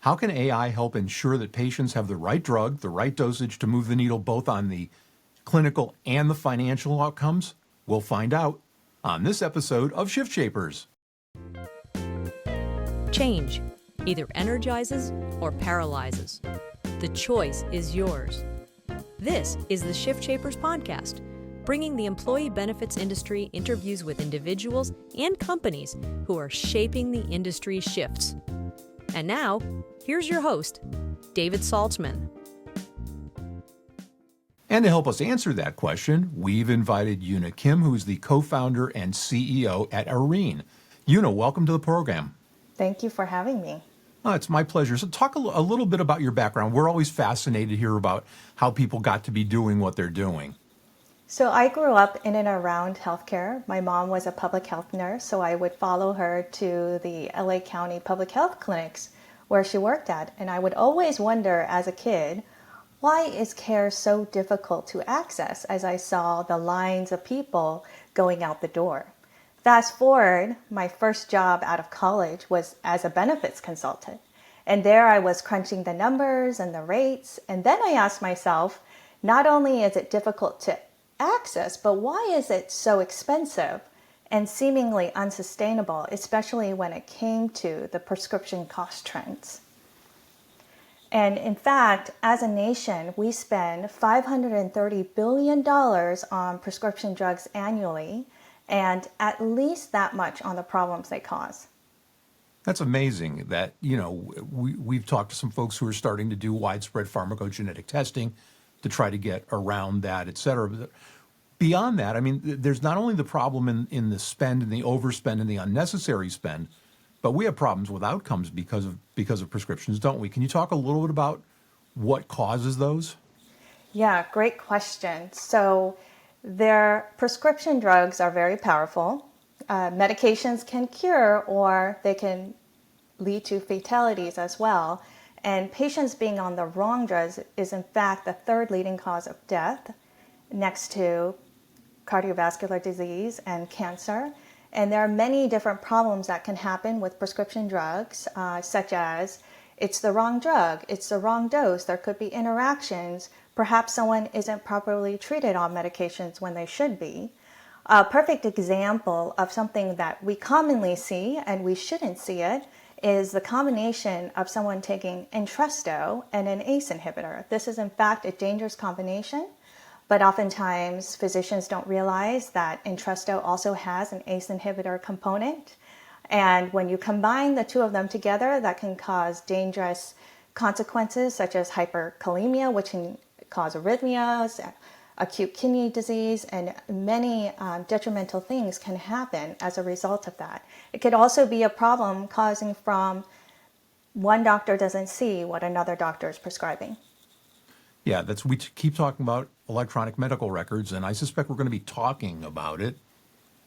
How can AI help ensure that patients have the right drug, the right dosage to move the needle both on the clinical and the financial outcomes? We'll find out on this episode of ShiftShapers. Change either energizes or paralyzes. The choice is yours. This is the ShiftShapers podcast, bringing the employee benefits industry interviews with individuals and companies who are shaping the industry's shifts. And now, here's your host, David Saltzman. And to help us answer that question, we've invited Yoona Kim, who's the co-founder and CEO at Arine. Yoona, welcome to the program. Thank you for having me. Oh, it's my pleasure. So talk a little bit about your background. We're always fascinated here about how people got to be doing what they're doing. So I grew up in and around healthcare. My mom was a public health nurse, so I would follow her to the LA County public health clinics where she worked at. And I would always wonder as a kid, why is care so difficult to access as I saw the lines of people going out the door? Fast forward, my first job out of college was as a benefits consultant. And there I was crunching the numbers and the rates. And then I asked myself, not only is it difficult to access, but why is it so expensive and seemingly unsustainable, especially when it came to the prescription cost trends? And in fact, as a nation, we spend $530 billion on prescription drugs annually, and at least that much on the problems they cause. That's amazing that, we've talked to some folks who are starting to do widespread pharmacogenetic testing to try to get around that, et cetera. But beyond that, I mean, there's not only the problem in the spend and the overspend and the unnecessary spend, but we have problems with outcomes because of prescriptions, don't we? Can you talk a little bit about what causes those? Yeah, great question. So their prescription drugs are very powerful. Medications can cure or they can lead to fatalities as well. And patients being on the wrong drugs is in fact the third leading cause of death next to cardiovascular disease and cancer. And there are many different problems that can happen with prescription drugs, such as it's the wrong drug, it's the wrong dose, there could be interactions, perhaps someone isn't properly treated on medications when they should be. A perfect example of something that we commonly see, and we shouldn't see it, is the combination of someone taking Entresto and an ACE inhibitor. This is in fact a dangerous combination, but oftentimes physicians don't realize that Entresto also has an ACE inhibitor component. And when you combine the two of them together, that can cause dangerous consequences such as hyperkalemia, which can cause arrhythmias, acute kidney disease, and many detrimental things can happen as a result of that. It could also be a problem causing from one doctor doesn't see what another doctor is prescribing. Yeah, we keep talking about electronic medical records, and I suspect we're going to be talking about it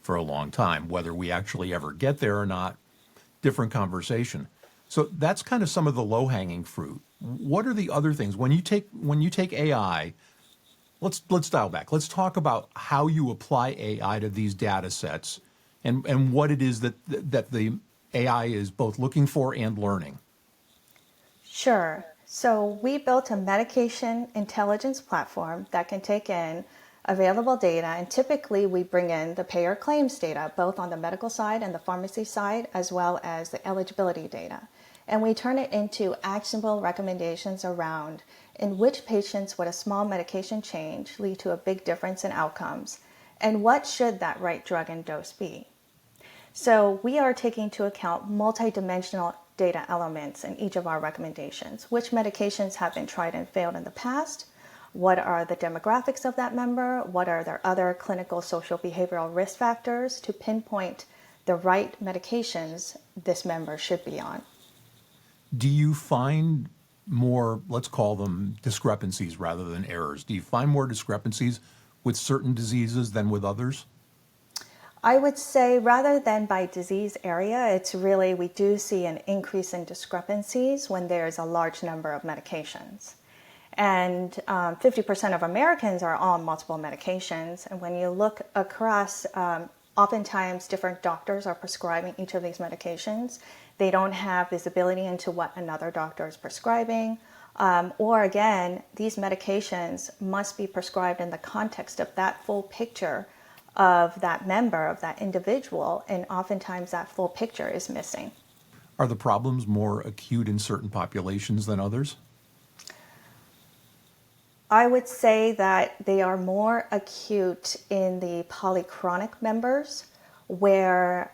for a long time. Whether we actually ever get there or not, different conversation. So that's kind of some of the low-hanging fruit. What are the other things? When you take AI, let's dial back. Let's talk about how you apply AI to these data sets and what it is that the AI is both looking for and learning. Sure. So we built a medication intelligence platform that can take in available data, and typically we bring in the payer claims data, both on the medical side and the pharmacy side, as well as the eligibility data. And we turn it into actionable recommendations around in which patients would a small medication change lead to a big difference in outcomes, and what should that right drug and dose be. So we are taking into account multidimensional data elements in each of our recommendations. Which medications have been tried and failed in the past? What are the demographics of that member? What are their other clinical, social, behavioral risk factors to pinpoint the right medications this member should be on? Do you find more, let's call them discrepancies rather than errors? Do you find more discrepancies with certain diseases than with others? I would say rather than by disease area, it's really, we do see an increase in discrepancies when there's a large number of medications. And 50% of Americans are on multiple medications. And when you look across, oftentimes different doctors are prescribing each of these medications. They don't have visibility into what another doctor is prescribing. Or again, these medications must be prescribed in the context of that full picture of that member, of that individual, and oftentimes that full picture is missing. Are the problems more acute in certain populations than others? I would say that they are more acute in the polychronic members where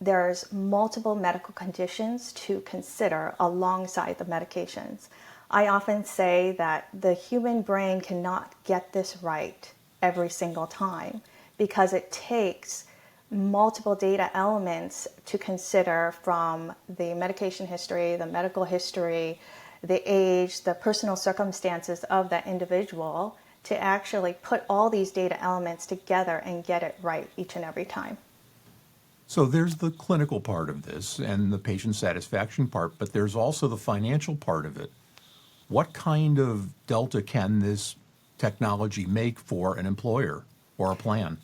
there's multiple medical conditions to consider alongside the medications. I often say that the human brain cannot get this right every single time because it takes multiple data elements to consider from the medication history, the medical history, the age, the personal circumstances of that individual to actually put all these data elements together and get it right each and every time. So there's the clinical part of this and the patient satisfaction part, but there's also the financial part of it. What kind of delta can this technology make for an employer or a plan?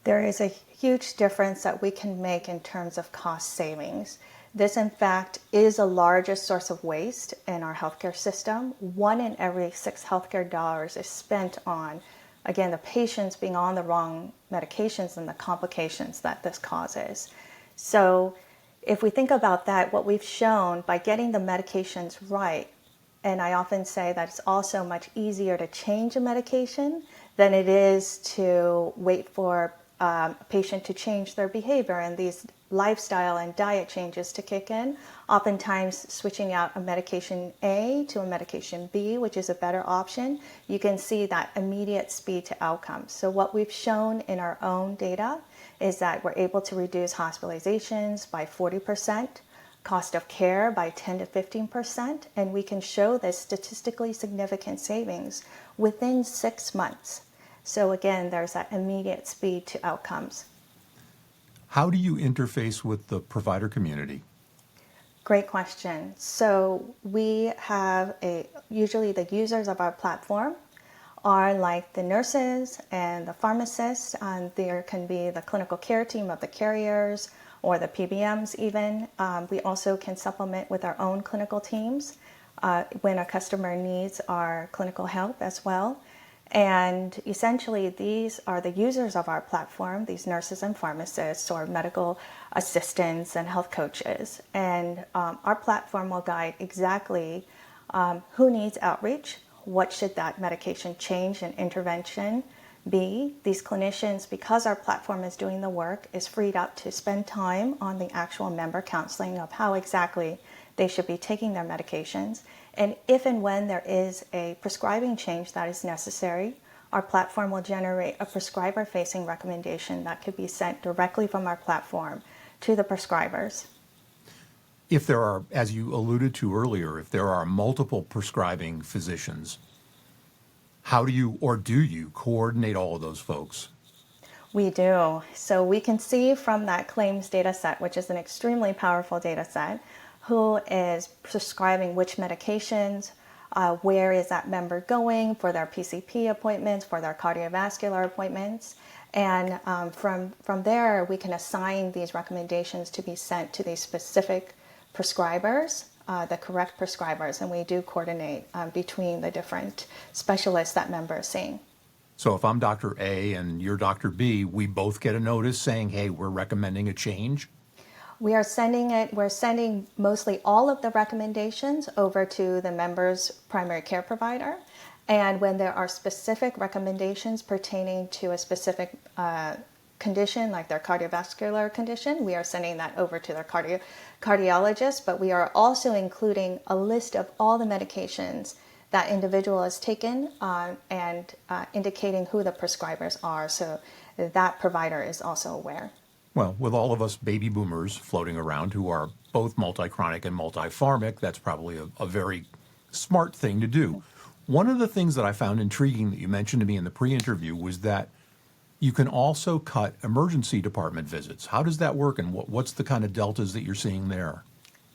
There is a huge difference that we can make in terms of cost savings. This, in fact, is the largest source of waste in our healthcare system. 1 in every 6 healthcare dollars is spent on, again, the patients being on the wrong medications and the complications that this causes. So if we think about that, what we've shown by getting the medications right, and I often say that it's also much easier to change a medication than it is to wait for a patient to change their behavior and these lifestyle and diet changes to kick in. Oftentimes switching out a medication A to a medication B, which is a better option, you can see that immediate speed to outcomes. So what we've shown in our own data is that we're able to reduce hospitalizations by 40%, cost of care by 10 to 15%, and we can show this statistically significant savings within 6 months. So again, there's that immediate speed to outcomes. How do you interface with the provider community? Great question. So we have usually the users of our platform are like the nurses and the pharmacists, and there can be the clinical care team of the carriers or the PBMs even. We also can supplement with our own clinical teams when a customer needs our clinical help as well. And essentially, these are the users of our platform, these nurses and pharmacists or medical assistants and health coaches. And our platform will guide exactly who needs outreach, what should that medication change and intervention be. These clinicians, because our platform is doing the work, is freed up to spend time on the actual member counseling of how exactly they should be taking their medications. And if and when there is a prescribing change that is necessary, our platform will generate a prescriber-facing recommendation that could be sent directly from our platform to the prescribers. If there are, as you alluded to earlier, if there are multiple prescribing physicians, how do you coordinate all of those folks? We do. So we can see from that claims data set, which is an extremely powerful data set, who is prescribing which medications, where is that member going for their PCP appointments, for their cardiovascular appointments. And from there, we can assign these recommendations to be sent to these specific prescribers, the correct prescribers, and we do coordinate between the different specialists that member is seeing. So if I'm Dr. A and you're Dr. B, we both get a notice saying, hey, we're recommending a change? We're sending mostly all of the recommendations over to the member's primary care provider. And when there are specific recommendations pertaining to a specific condition, like their cardiovascular condition, we are sending that over to their cardiologist. But we are also including a list of all the medications that individual has taken and indicating who the prescribers are, so that provider is also aware. Well, with all of us baby boomers floating around who are both multi-chronic and multi-pharmic, that's probably a very smart thing to do. One of the things that I found intriguing that you mentioned to me in the pre-interview was that you can also cut emergency department visits. How does that work, and what's the kind of deltas that you're seeing there?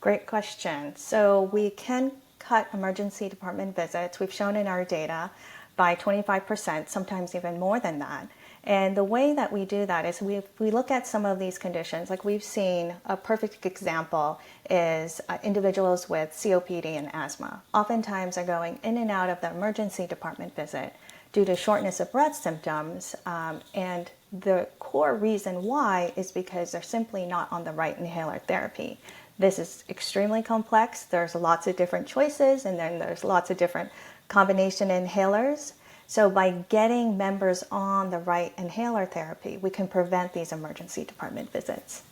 Great question. So we can cut emergency department visits, we've shown in our data, by 25%, sometimes even more than that. And the way that we do that is we look at some of these conditions. Like we've seen, a perfect example is individuals with COPD and asthma. Oftentimes are going in and out of the emergency department visit due to shortness of breath symptoms. And the core reason why is because they're simply not on the right inhaler therapy. This is extremely complex. There's lots of different choices, and then there's lots of different combination inhalers. So by getting members on the right inhaler therapy, we can prevent these emergency department visits.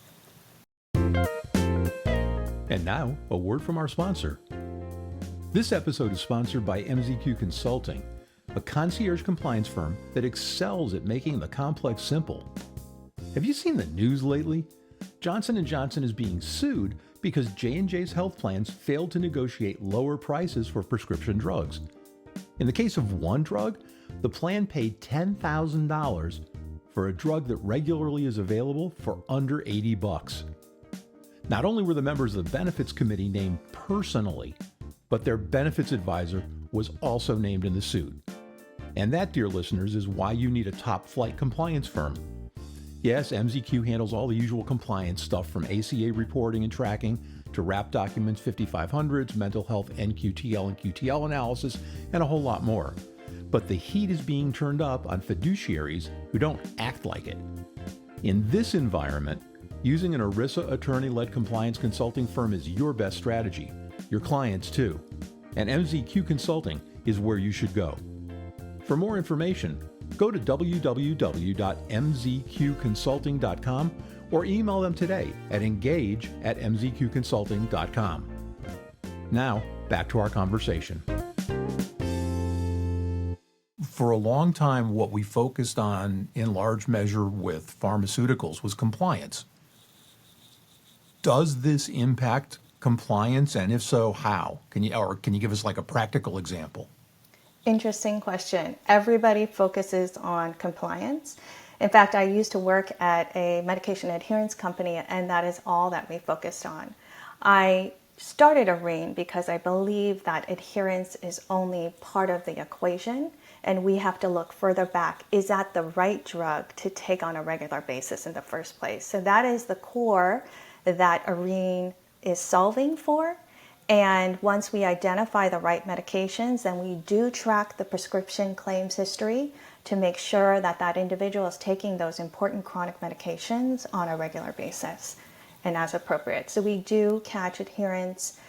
And now, a word from our sponsor. This episode is sponsored by MZQ Consulting, a concierge compliance firm that excels at making the complex simple. Have you seen the news lately? Johnson & Johnson is being sued because J&J's health plans failed to negotiate lower prices for prescription drugs. In the case of one drug, the plan paid $10,000 for a drug that regularly is available for under $80. Not only were the members of the benefits committee named personally, but their benefits advisor was also named in the suit. And that, dear listeners, is why you need a top-flight compliance firm. Yes, MZQ handles all the usual compliance stuff from ACA reporting and tracking to wrap documents 5500s, mental health NQTL and QTL analysis, and a whole lot more. But the heat is being turned up on fiduciaries who don't act like it. In this environment, using an ERISA attorney-led compliance consulting firm is your best strategy. Your clients too. And MZQ Consulting is where you should go. For more information, go to www.mzqconsulting.com or email them today at engage@mzqconsulting.com. Now, back to our conversation. For a long time, what we focused on in large measure with pharmaceuticals was compliance. Does this impact compliance, and if so, how? Can you give us like a practical example? Interesting question. Everybody focuses on compliance. In fact, I used to work at a medication adherence company, and that is all that we focused on. I started Arine because I believe that adherence is only part of the equation, and we have to look further back. Is that the right drug to take on a regular basis in the first place? So that is the core that Arine is solving for. And once we identify the right medications, then we do track the prescription claims history to make sure that that individual is taking those important chronic medications on a regular basis and as appropriate. So we do catch adherence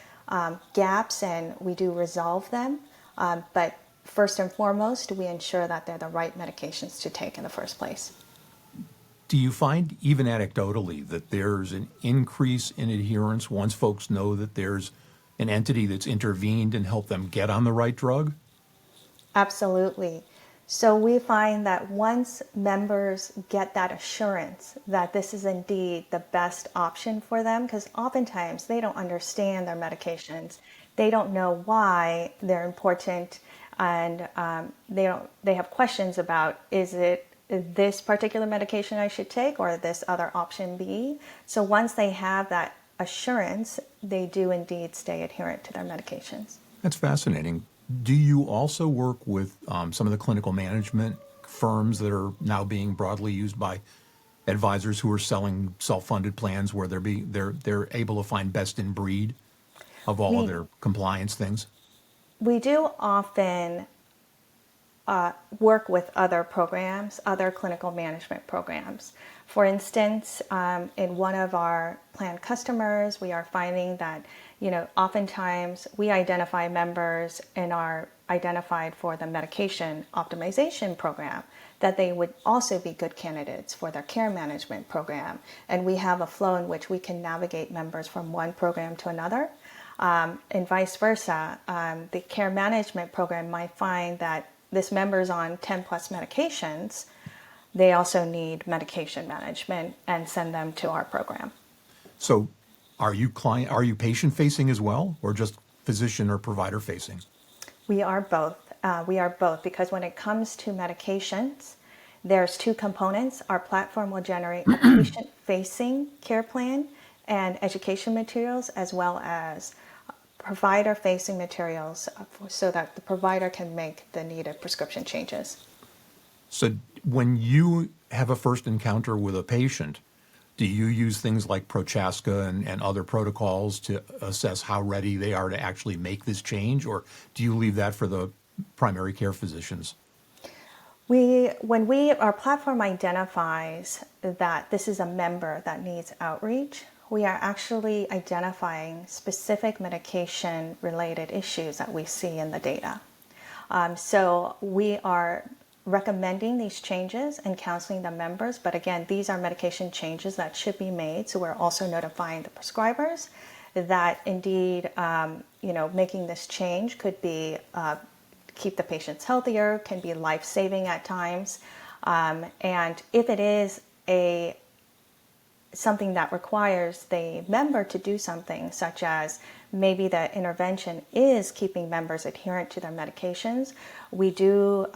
gaps, and we do resolve them. But first and foremost, we ensure that they're the right medications to take in the first place. Do you find, even anecdotally, that there's an increase in adherence once folks know that there's an entity that's intervened and helped them get on the right drug? Absolutely. So we find that once members get that assurance that this is indeed the best option for them, because oftentimes they don't understand their medications, they don't know why they're important, and they have questions about, is it this particular medication I should take or this other option B? So once they have that assurance, they do indeed stay adherent to their medications. That's fascinating. Do you also work with some of the clinical management firms that are now being broadly used by advisors who are selling self-funded plans where they're able to find best in breed of all of their compliance things? We do often work with other programs, other clinical management programs. For instance, in one of our plan customers, we are finding that, oftentimes we identify members and are identified for the medication optimization program, that they would also be good candidates for their care management program. And we have a flow in which we can navigate members from one program to another. And vice versa, the care management program might find that this member's on 10 plus medications, they also need medication management and send them to our program. So are you patient facing as well, or just physician or provider facing? We are both. Because when it comes to medications, there's two components. Our platform will generate a patient facing care plan and education materials, as well as provider facing materials so that the provider can make the needed prescription changes. So when you have a first encounter with a patient, do you use things like Prochaska and other protocols to assess how ready they are to actually make this change, or do you leave that for the primary care physicians? Our platform identifies that this is a member that needs outreach, we are actually identifying specific medication related issues that we see in the data. So we are recommending these changes and counseling the members, but again, these are medication changes that should be made. So we're also notifying the prescribers that indeed, making this change could be keep the patients healthier, can be life-saving at times. And if it is something that requires the member to do something, such as maybe the intervention is keeping members adherent to their medications, we do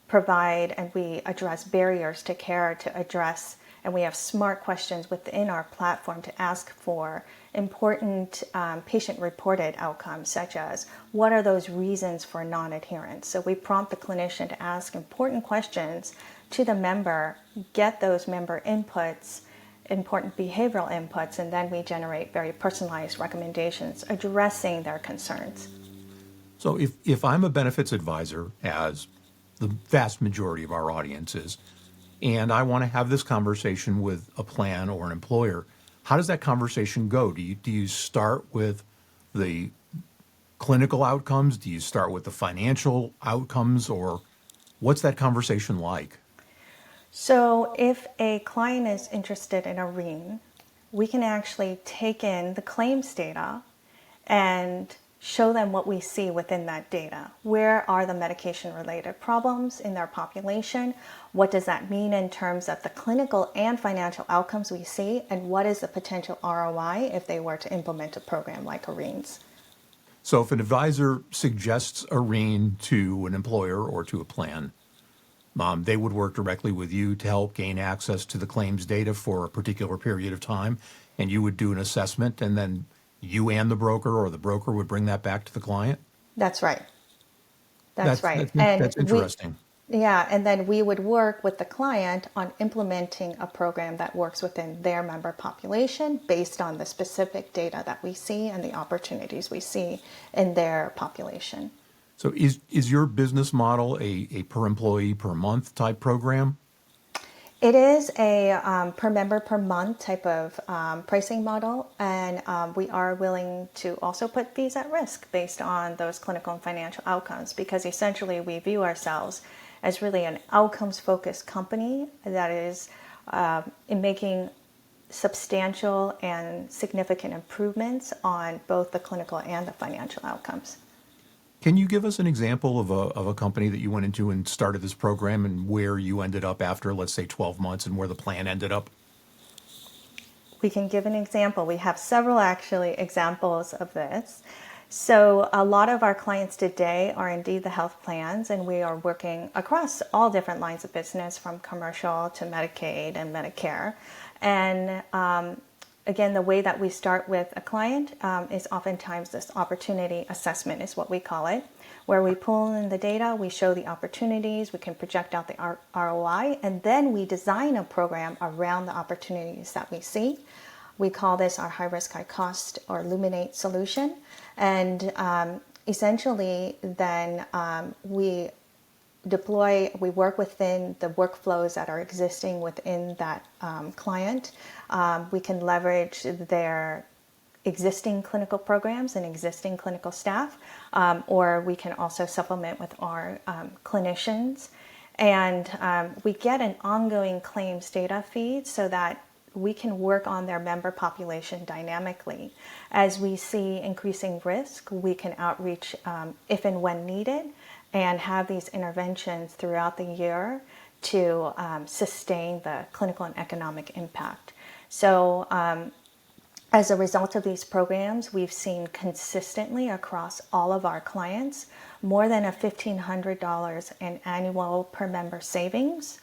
provide and we address barriers to care to address, and we have smart questions within our platform to ask for important patient-reported outcomes, such as what are those reasons for non-adherence. So we prompt the clinician to ask important questions to the member, get those member inputs, important behavioral inputs, and then we generate very personalized recommendations addressing their concerns. So if I'm a benefits advisor, as the vast majority of our audience is, and I want to have this conversation with a plan or an employer, how does that conversation go? Do you start with the clinical outcomes? Do you start with the financial outcomes? Or what's that conversation like? So if a client is interested in Arine, we can actually take in the claims data and show them what we see within that data. Where are the medication-related problems in their population? What does that mean in terms of the clinical and financial outcomes we see? And what is the potential ROI if they were to implement a program like Arine's? So if an advisor suggests Arine to an employer or to a plan, they would work directly with you to help gain access to the claims data for a particular period of time, and you would do an assessment, and then you and the broker or the broker would bring that back to the client? That's right. That's right. That's interesting. And then we would work with the client on implementing a program that works within their member population based on the specific data that we see and the opportunities we see in their population. So is your business model a per employee per month type program? It is a per member per month type of pricing model, and we are willing to also put fees at risk based on those clinical and financial outcomes, because essentially we view ourselves as really an outcomes-focused company that is in making substantial and significant improvements on both the clinical and the financial outcomes. Can you give us an example of a company that you went into and started this program and where you ended up after, let's say, 12 months and where the plan ended up? We can give an example. We have several actually examples of this. So a lot of our clients today are indeed the health plans, and we are working across all different lines of business, from commercial to Medicaid and Medicare. And again, the way that we start with a client is oftentimes this opportunity assessment is what we call it, where we pull in the data, we show the opportunities, we can project out the ROI, and then we design a program around the opportunities that we see. We call this our high risk, high cost, or Illuminate solution. And essentially then we work within the workflows that are existing within that client. We can leverage their existing clinical programs and existing clinical staff, or we can also supplement with our clinicians. And we get an ongoing claims data feed so that we can work on their member population dynamically. As we see increasing risk, we can outreach if and when needed, and have these interventions throughout the year to sustain the clinical and economic impact. So as a result of these programs, we've seen consistently across all of our clients more than a $1,500 in annual per member savings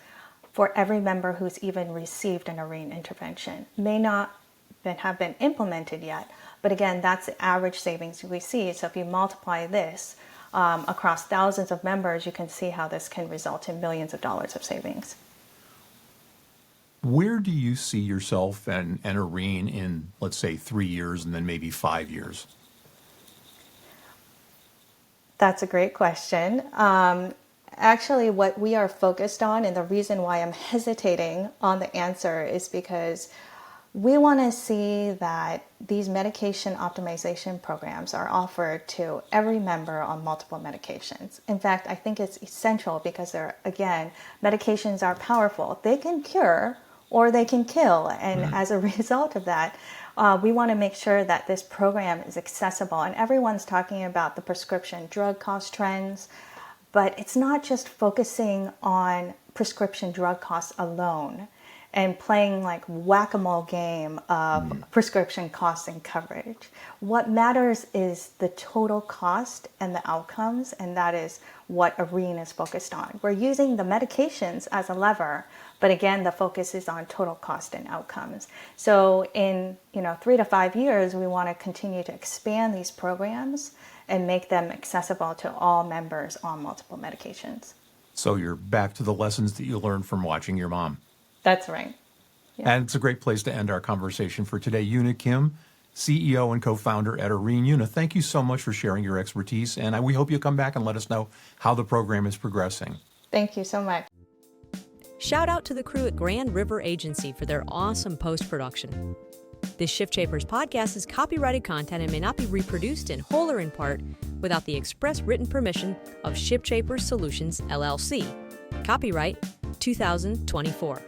for every member who's even received an Arine intervention. May not have been implemented yet, but again, that's the average savings we see. So if you multiply this across thousands of members, you can see how this can result in millions of dollars of savings. Where do you see yourself and Arine in, let's say, 3 years and then maybe 5 years? That's a great question. Actually, what we are focused on, and the reason why I'm hesitating on the answer, is because we want to see that these medication optimization programs are offered to every member on multiple medications. In fact, I think it's essential because medications are powerful. They can cure or they can kill. And as a result of that, we want to make sure that this program is accessible. And everyone's talking about the prescription drug cost trends, but it's not just focusing on prescription drug costs alone and playing like whack-a-mole game of prescription costs and coverage. What matters is the total cost and the outcomes, and that is what Arine is focused on. We're using the medications as a lever, but again, the focus is on total cost and outcomes. So in 3 to 5 years, we want to continue to expand these programs and make them accessible to all members on multiple medications. So you're back to the lessons that you learned from watching your mom. That's right. Yeah. And it's a great place to end our conversation for today. Yoona Kim, CEO and co-founder at Arine. Yoona, thank you so much for sharing your expertise, and we hope you'll come back and let us know how the program is progressing. Thank you so much. Shout out to the crew at Grand River Agency for their awesome post-production. This ShiftShapers podcast is copyrighted content and may not be reproduced in whole or in part without the express written permission of ShiftShapers Solutions, LLC. Copyright 2024.